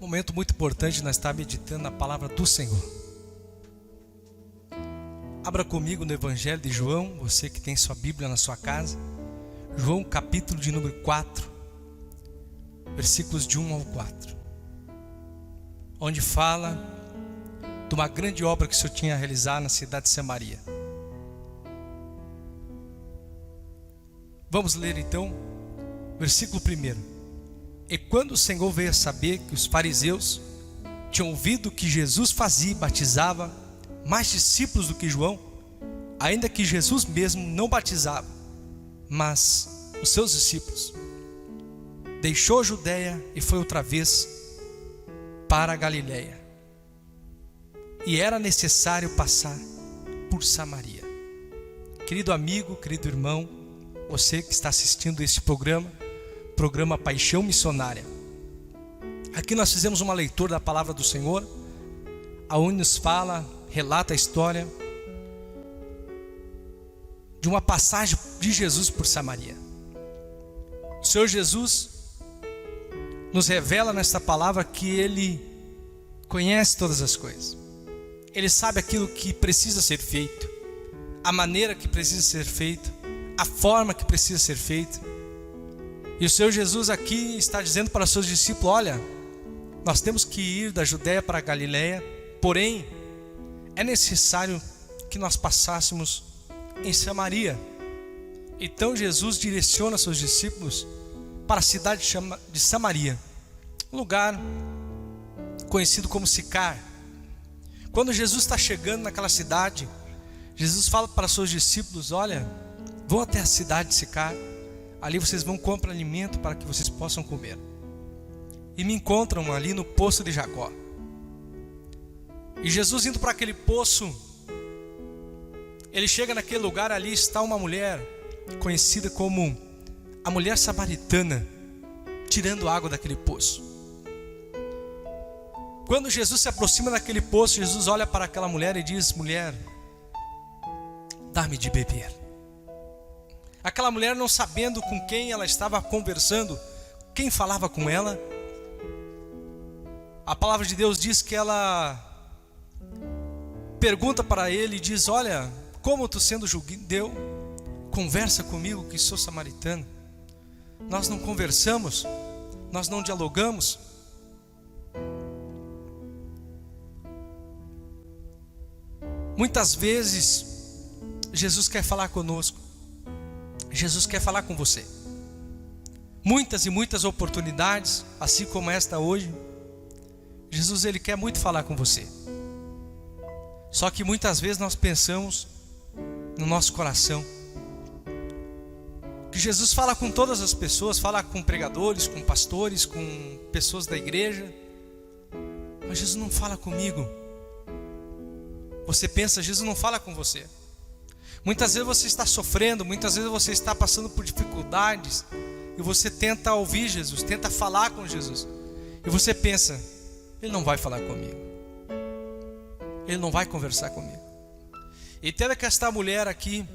Momento muito importante, nós estamos meditando na palavra do Senhor. Abra comigo no Evangelho de João, você que tem sua Bíblia na sua casa. João capítulo de número 4, versículos de 1 ao 4. Onde fala de uma grande obra que o Senhor tinha realizado na cidade de Samaria. Vamos ler então, versículo 1. E quando o Senhor veio a saber que os fariseus tinham ouvido que Jesus fazia e batizava mais discípulos do que João, ainda que Jesus mesmo não batizava, mas os seus discípulos, deixou a Judeia e foi outra vez para a Galileia. E era necessário passar por Samaria. Querido amigo, querido irmão, você que está assistindo este programa Paixão Missionária. Aqui nós fizemos uma leitura da palavra do Senhor, aonde nos fala, relata a história de uma passagem de Jesus por Samaria. O Senhor Jesus nos revela nesta palavra que Ele conhece todas as coisas. Ele sabe aquilo que precisa ser feito, a maneira que precisa ser feito, a forma que precisa ser feito. E o Senhor Jesus aqui está dizendo para os seus discípulos: olha, nós temos que ir da Judeia para a Galileia, porém é necessário que nós passássemos em Samaria. Então Jesus direciona seus discípulos para a cidade de Samaria, um lugar conhecido como Sicar. Quando Jesus está chegando naquela cidade, Jesus fala para seus discípulos: olha, vão até a cidade de Sicar, ali vocês vão comprar alimento para que vocês possam comer. E me encontram ali no poço de Jacó. E Jesus indo para aquele poço, ele chega naquele lugar, ali está uma mulher conhecida como a mulher samaritana, tirando água daquele poço. Quando Jesus se aproxima daquele poço, Jesus olha para aquela mulher e diz: mulher, dá-me de beber. Aquela mulher, não sabendo com quem ela estava conversando, quem falava com ela, a palavra de Deus diz que ela pergunta para ele e diz: olha, como tu sendo judeu, conversa comigo que sou samaritano? Nós não conversamos, nós não dialogamos. Muitas vezes Jesus quer falar conosco, Jesus quer falar com você. Muitas e muitas oportunidades, assim como esta hoje, Jesus ele quer muito falar com você. Só que muitas vezes nós pensamos no nosso coração que Jesus fala com todas as pessoas, fala com pregadores, com pastores, com pessoas da igreja, mas Jesus não fala comigo. Você pensa, Jesus não fala com você. Muitas vezes você está sofrendo, muitas vezes você está passando por dificuldades, e você tenta ouvir Jesus, tenta falar com Jesus, e você pensa: Ele não vai falar comigo, Ele não vai conversar comigo. E teve que esta mulher aqui,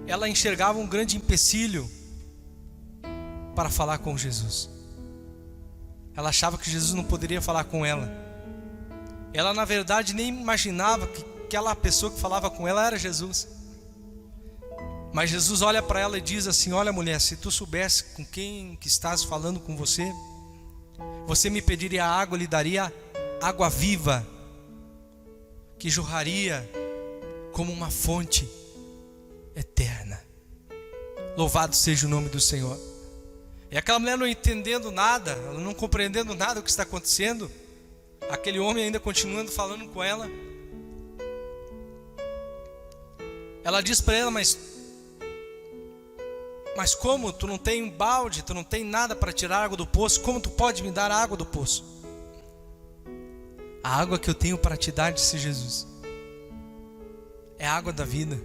ela enxergava um grande empecilho para falar com Jesus. Ela achava que Jesus não poderia falar com ela. Ela na verdade nem imaginava que aquela pessoa que falava com ela era Jesus. Mas Jesus olha para ela e diz assim: olha mulher, se tu soubesse com quem que estás falando com você, você me pediria água, lhe daria água viva, que jorraria como uma fonte eterna. Louvado seja o nome do Senhor. E aquela mulher não entendendo nada, ela não compreendendo nada do que está acontecendo, aquele homem ainda continuando falando com ela. Ela diz para ela: mas como? Tu não tem um balde, tu não tem nada para tirar água do poço, como tu pode me dar a água do poço? A água que eu tenho para te dar, disse Jesus, é a água da vida.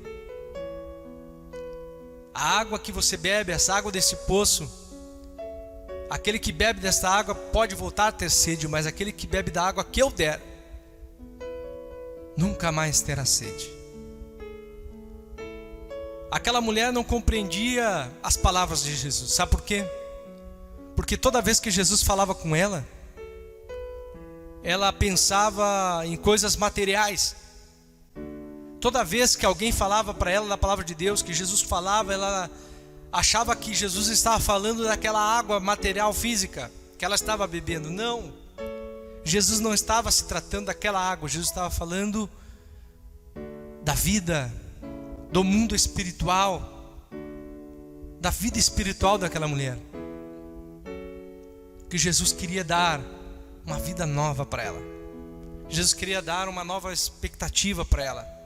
A água que você bebe, essa água desse poço, aquele que bebe dessa água pode voltar a ter sede, mas aquele que bebe da água que eu der, nunca mais terá sede. Aquela mulher não compreendia as palavras de Jesus. Sabe por quê? Porque toda vez que Jesus falava com ela, ela pensava em coisas materiais. Toda vez que alguém falava para ela da palavra de Deus, que Jesus falava, ela achava que Jesus estava falando daquela água material física que ela estava bebendo. Não, Jesus não estava se tratando daquela água. Jesus estava falando da vida, do mundo espiritual, da vida espiritual daquela mulher, que Jesus queria dar uma vida nova para ela. Jesus queria dar uma nova expectativa para ela.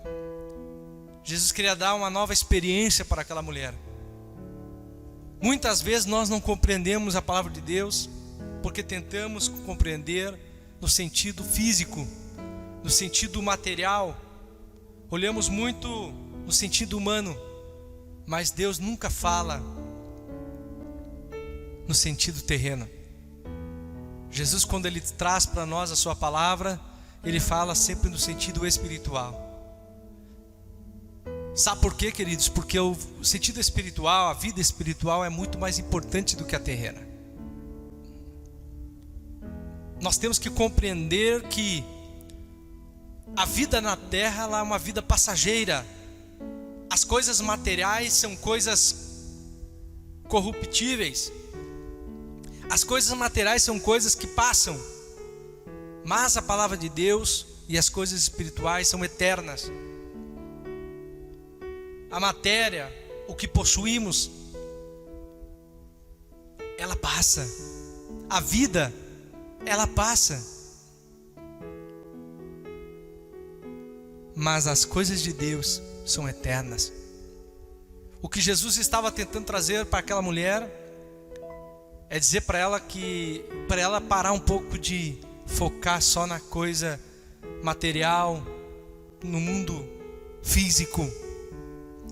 Jesus queria dar uma nova experiência para aquela mulher. Muitas vezes nós não compreendemos a palavra de Deus porque tentamos compreender no sentido físico, no sentido material. Olhamos muito no sentido humano, mas Deus nunca fala no sentido terreno. Jesus, quando Ele traz para nós a sua palavra, Ele fala sempre no sentido espiritual. Sabe por quê, queridos? Porque o sentido espiritual, a vida espiritual é muito mais importante do que a terrena. Nós temos que compreender que a vida na terra ela é uma vida passageira. As coisas materiais são coisas corruptíveis. As coisas materiais são coisas que passam. Mas a palavra de Deus e as coisas espirituais são eternas. A matéria, o que possuímos, ela passa. A vida, ela passa. Mas as coisas de Deus são eternas. O que Jesus estava tentando trazer para aquela mulher é dizer para ela que, para ela parar um pouco de focar só na coisa material, no mundo físico,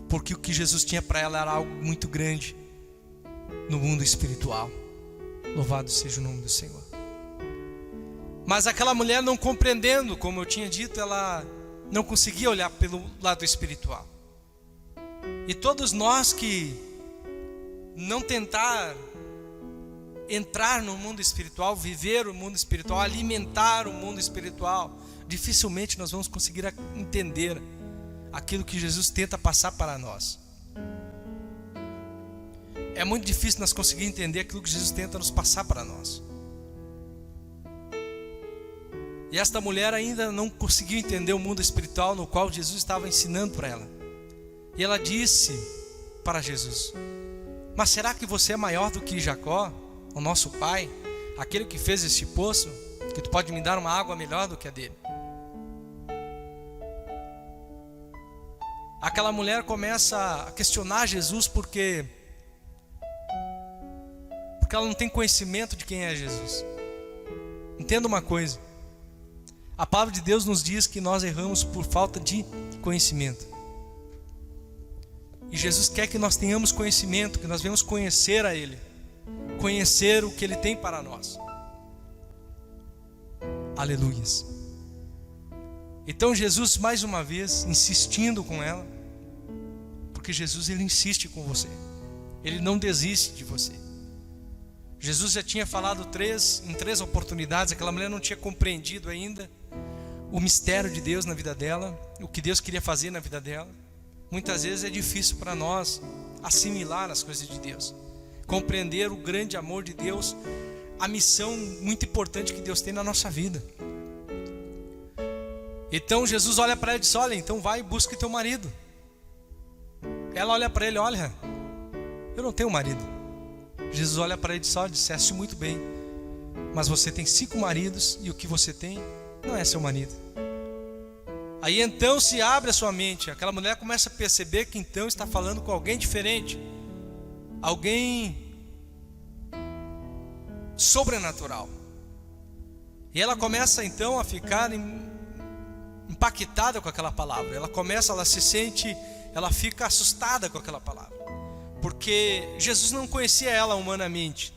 porque o que Jesus tinha para ela era algo muito grande no mundo espiritual. Louvado seja o nome do Senhor. Mas aquela mulher, não compreendendo, como eu tinha dito, ela não conseguia olhar pelo lado espiritual. E todos nós que não tentar entrar no mundo espiritual, viver o mundo espiritual, alimentar o mundo espiritual, dificilmente nós vamos conseguir entender aquilo que Jesus tenta passar para nós. É muito difícil nós conseguir entender aquilo que Jesus tenta nos passar para nós. E esta mulher ainda não conseguiu entender o mundo espiritual no qual Jesus estava ensinando para ela. E ela disse para Jesus: mas será que você é maior do que Jacó, o nosso pai, aquele que fez este poço, que tu pode me dar uma água melhor do que a dele? Aquela mulher começa a questionar Jesus porque ela não tem conhecimento de quem é Jesus. Entenda uma coisa: a palavra de Deus nos diz que nós erramos por falta de conhecimento. E Jesus quer que nós tenhamos conhecimento, que nós venhamos conhecer a Ele, conhecer o que Ele tem para nós. Aleluias. Então Jesus, mais uma vez, insistindo com ela, porque Jesus, Ele insiste com você, Ele não desiste de você. Jesus já tinha falado em três oportunidades. Aquela mulher não tinha compreendido ainda o mistério de Deus na vida dela, o que Deus queria fazer na vida dela. Muitas vezes é difícil para nós assimilar as coisas de Deus, compreender o grande amor de Deus, a missão muito importante que Deus tem na nossa vida. Então Jesus olha para ela e diz: olha, então vai e busca teu marido. Ela olha para ele: olha, eu não tenho marido. Jesus olha para ele e diz: olha, disseste muito bem, mas você tem 5 maridos e o que você tem não é seu marido. Aí então se abre a sua mente. Aquela mulher começa a perceber que então está falando com alguém diferente, alguém sobrenatural. E ela começa então a ficar impactada com aquela palavra. Ela se sente, ela fica assustada com aquela palavra, porque Jesus não conhecia ela humanamente.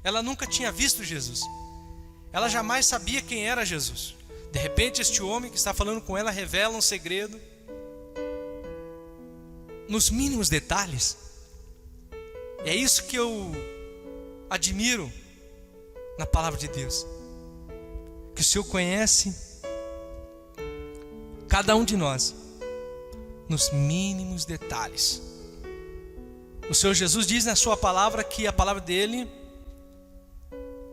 Ela nunca tinha visto Jesus. Ela jamais sabia quem era Jesus. De repente este homem que está falando com ela revela um segredo nos mínimos detalhes. E é isso que eu admiro na palavra de Deus. que o Senhor conhece cada um de nós nos mínimos detalhes. O Senhor Jesus diz na sua palavra que a palavra dele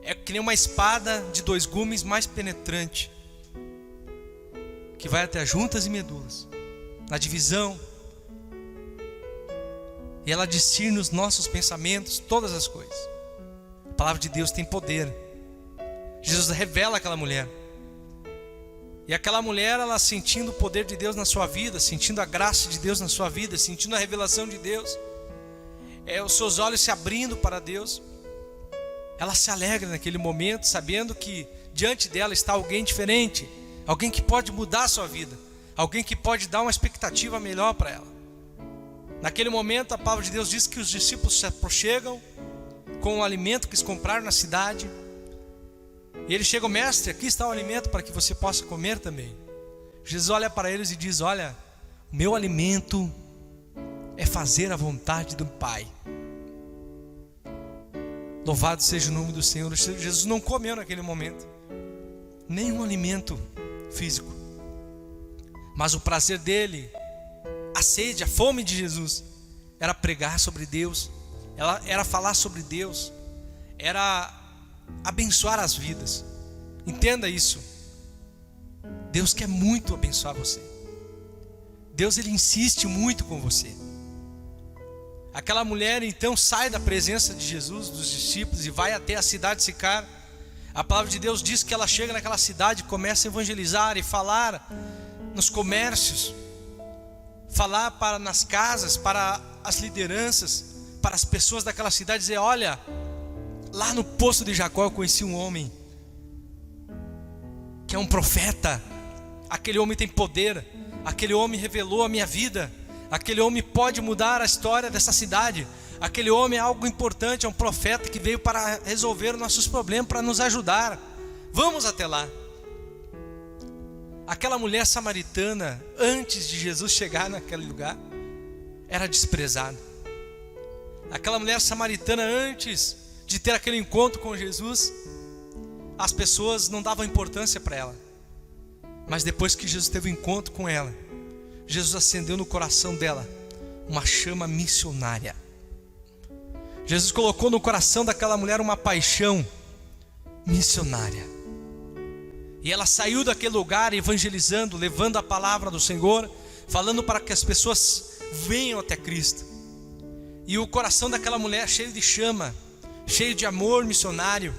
é que nem uma espada de 2 gumes mais penetrante, que vai até as juntas e medulas, na divisão, e ela discerne os nossos pensamentos, todas as coisas. A palavra de Deus tem poder. Jesus revela aquela mulher, e aquela mulher, ela sentindo o poder de Deus na sua vida, sentindo a graça de Deus na sua vida, sentindo a revelação de Deus, os seus olhos se abrindo para Deus, ela se alegra naquele momento, sabendo que diante dela está alguém diferente, alguém que pode mudar a sua vida, alguém que pode dar uma expectativa melhor para ela. Naquele momento a palavra de Deus diz que os discípulos se aproximam com o alimento que eles compraram na cidade, e eles chegam: mestre, aqui está o alimento para que você possa comer também. Jesus olha para eles e diz: olha, o meu alimento é fazer a vontade do Pai. Louvado seja o nome do Senhor. Jesus não comeu naquele momento nenhum alimento físico, mas o prazer dele, a sede, a fome de Jesus era pregar sobre Deus, era falar sobre Deus, era abençoar as vidas. Entenda isso. Deus quer muito abençoar você. Deus, ele insiste muito com você. Aquela mulher então sai da presença de Jesus, dos discípulos, e vai até a cidade de Sicar. A palavra de Deus diz que ela chega naquela cidade e começa a evangelizar e falar nos comércios, falar nas casas, para as lideranças, para as pessoas daquela cidade, dizer: olha, lá no poço de Jacó eu conheci um homem que é um profeta. Aquele homem tem poder, aquele homem revelou a minha vida, aquele homem pode mudar a história dessa cidade, aquele homem é algo importante, é um profeta que veio para resolver os nossos problemas, para nos ajudar. Vamos até lá. Aquela mulher samaritana, antes de Jesus chegar naquele lugar, era desprezada. Aquela mulher samaritana, antes de ter aquele encontro com Jesus, as pessoas não davam importância para ela. Mas depois que Jesus teve um encontro com ela, Jesus acendeu no coração dela uma chama missionária. Jesus colocou no coração daquela mulher uma paixão missionária. E ela saiu daquele lugar evangelizando, levando a palavra do Senhor, falando para que as pessoas venham até Cristo. E o coração daquela mulher cheio de chama, cheio de amor missionário,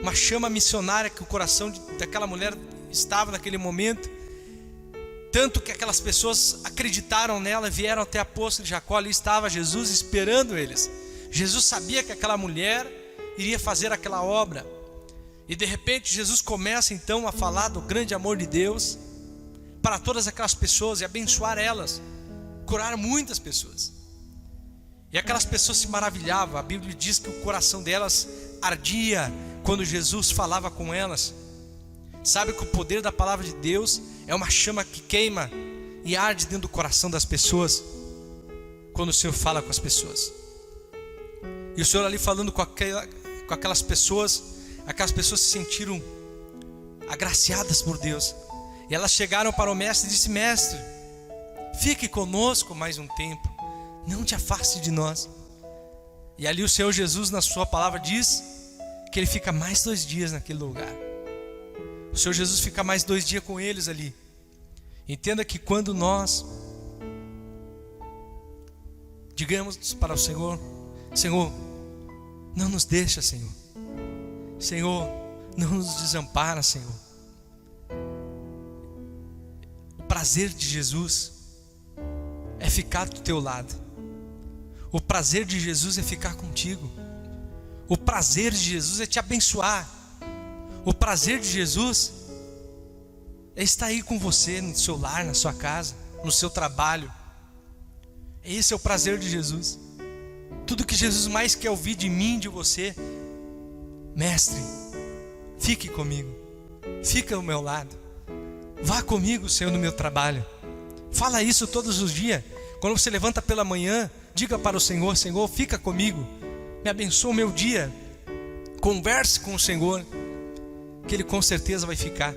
uma chama missionária que o coração daquela mulher estava naquele momento, tanto que aquelas pessoas acreditaram nela, vieram até a poça de Jacó. Ali estava Jesus esperando eles. Jesus sabia que aquela mulher iria fazer aquela obra, e de repente Jesus começa então a falar do grande amor de Deus para todas aquelas pessoas e abençoar elas, curar muitas pessoas. E aquelas pessoas se maravilhavam. A Bíblia diz que o coração delas ardia quando Jesus falava com elas. Sabe que o poder da palavra de Deus é uma chama que queima e arde dentro do coração das pessoas quando o Senhor fala com as pessoas. E o Senhor ali falando com aquelas pessoas se sentiram agraciadas por Deus. E elas chegaram para o mestre e disse: mestre, fique conosco mais um tempo, não te afaste de nós. E ali o Senhor Jesus, na sua palavra, diz que ele fica mais 2 dias naquele lugar. O Senhor Jesus fica mais 2 dias com eles ali. Entenda que quando nós digamos para o Senhor: Senhor, não nos deixa, Senhor. Senhor, não nos desampara, Senhor. O prazer de Jesus é ficar do teu lado. O prazer de Jesus é ficar contigo. O prazer de Jesus é te abençoar. O prazer de Jesus é estar aí com você, no seu lar, na sua casa, no seu trabalho. Esse é o prazer de Jesus. Tudo que Jesus mais quer ouvir de mim, de você: mestre, fique comigo, fica ao meu lado, vá comigo, Senhor, no meu trabalho. Fala isso todos os dias. Quando você levanta pela manhã, diga para o Senhor: Senhor, fica comigo, me abençoa o meu dia. Converse com o Senhor, que ele com certeza vai ficar.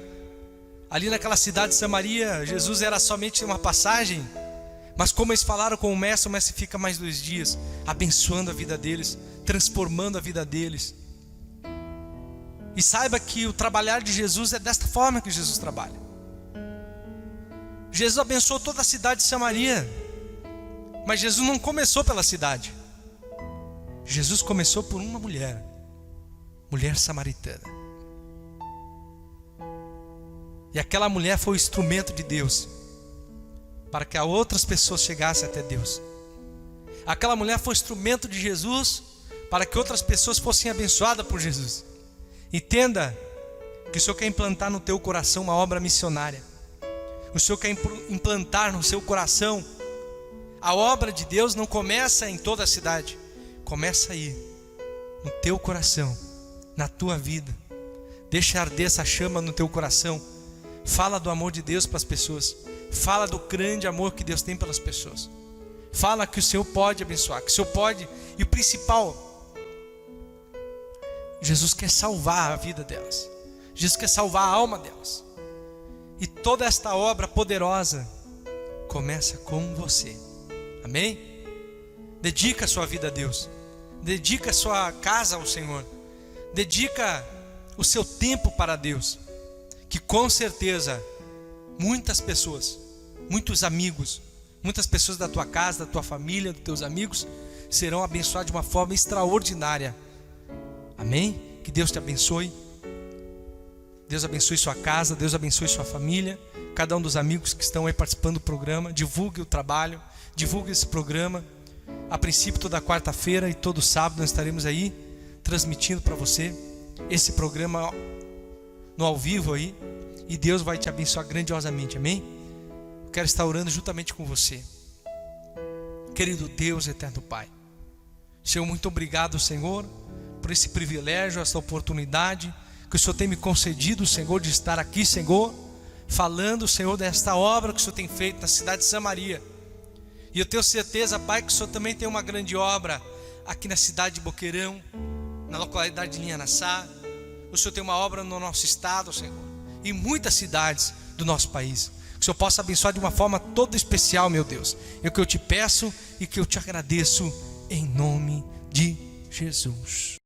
Ali naquela cidade de Samaria, Jesus era somente uma passagem, mas como eles falaram com o mestre fica mais 2 dias, abençoando a vida deles, transformando a vida deles. E saiba que o trabalhar de Jesus é desta forma que Jesus trabalha. Jesus abençoou toda a cidade de Samaria, mas Jesus não começou pela cidade. Jesus começou por uma mulher samaritana. E aquela mulher foi o instrumento de Deus para que outras pessoas chegassem até Deus. Aquela mulher foi o instrumento de Jesus para que outras pessoas fossem abençoadas por Jesus. Entenda que o Senhor quer implantar no teu coração uma obra missionária. O Senhor quer implantar no seu coração. A obra de Deus não começa em toda a cidade, começa aí, no teu coração, na tua vida. Deixa arder essa chama no teu coração. Fala do amor de Deus para as pessoas. Fala do grande amor que Deus tem pelas pessoas. Fala que o Senhor pode abençoar, que o Senhor pode. E o principal, Jesus quer salvar a vida delas. Jesus quer salvar a alma delas. E toda esta obra poderosa começa com você. Amém? Dedica a sua vida a Deus. Dedica a sua casa ao Senhor. Dedica o seu tempo para Deus. Que com certeza muitas pessoas, muitos amigos, muitas pessoas da tua casa, da tua família, dos teus amigos serão abençoados de uma forma extraordinária. Amém? Que Deus te abençoe. Deus abençoe sua casa, Deus abençoe sua família. Cada um dos amigos que estão aí participando do programa, divulgue o trabalho, divulgue esse programa. A princípio toda quarta-feira e todo sábado nós estaremos aí transmitindo para você esse programa no ao vivo aí. E Deus vai te abençoar grandiosamente, amém? Eu quero estar orando juntamente com você. Querido Deus, eterno Pai, Senhor, muito obrigado, Senhor, por esse privilégio, essa oportunidade que o Senhor tem me concedido, Senhor, de estar aqui, Senhor, falando, Senhor, desta obra que o Senhor tem feito na cidade de Samaria. E eu tenho certeza, Pai, que o Senhor também tem uma grande obra aqui na cidade de Boqueirão, na localidade de Linhanaçá. O Senhor tem uma obra no nosso estado, Senhor, e em muitas cidades do nosso país. Que o Senhor possa abençoar de uma forma toda especial, meu Deus. É o que eu te peço e que eu te agradeço em nome de Jesus.